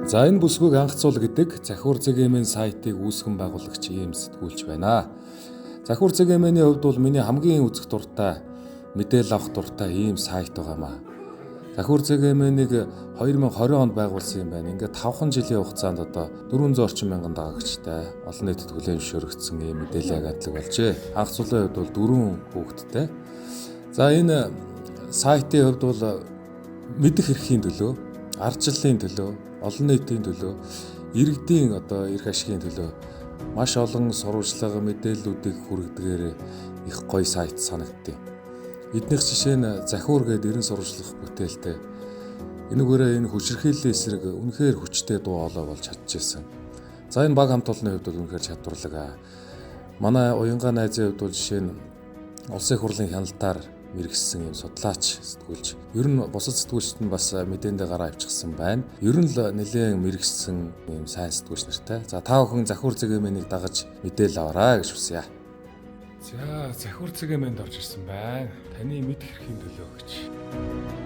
За энэ бүсгүйг анх цул гэдэг Захиур ЗГМ-ийн сайтыг үүсгэн байгуулагч ийм сэтгүүлч байна. Захиур ЗГМ-ийн хувьд бол миний хамгийн үзэх дуртай, мэдээлэл авах дуртай ийм сайт байгаамаа. Захиур ЗГМ-ийг 2020 онд байгуулсан юм байна. Ингээд 5 жилийн хугацаанд одоо 400 орчим мянган дагагчтай, олон нийтэд хүлээн зөвшөөрөгдсөн ийм мэдээлэл агентлаг болжээ. Анх цулын хувьд бол 4 хүүхэдтэй. За энэ сайтын хувьд бол мэдэх эрхийн төлөө, ардчлалын төлөө, олон нийтийн төлөө, иргэдийн одоо эрх ашигын төлөө маш олон сурвалжлага мэдээллүүдийг хүргэдгээр их гоё сайт санагдтыг. Эднийх жишээ нь Захиур гэдэг 90 сурвалжлах бүтээлтэй. Энэгээрээ энэ хүчирхийллийн эсрэг үнэхээр хүчтэй дуу хоолой болж чадчихсан. За энэ баг хамт олонны хувьд бол үнэхээр чадварлаг. Манай уянгаа найзын хувьд бол жишээ нь улсын их хурлын хяналтаар мэргэжсэн юм судлаач сэтгүүлч. Ер нь бусад сэтгүүлчд нь бас мэдээндээ гараа авчихсан байна. Ер нь л нэлээд мэргэжсэн юм сайн сэтгүүлч нартай. За та бүхэн Захиур ЗГМ-ийг дагаж мэдээлэл аваарай гэж хүсье. За Захиур ЗГМ-д орж ирсэн байна. Таны мэдэх эрхийн төлөө гэж.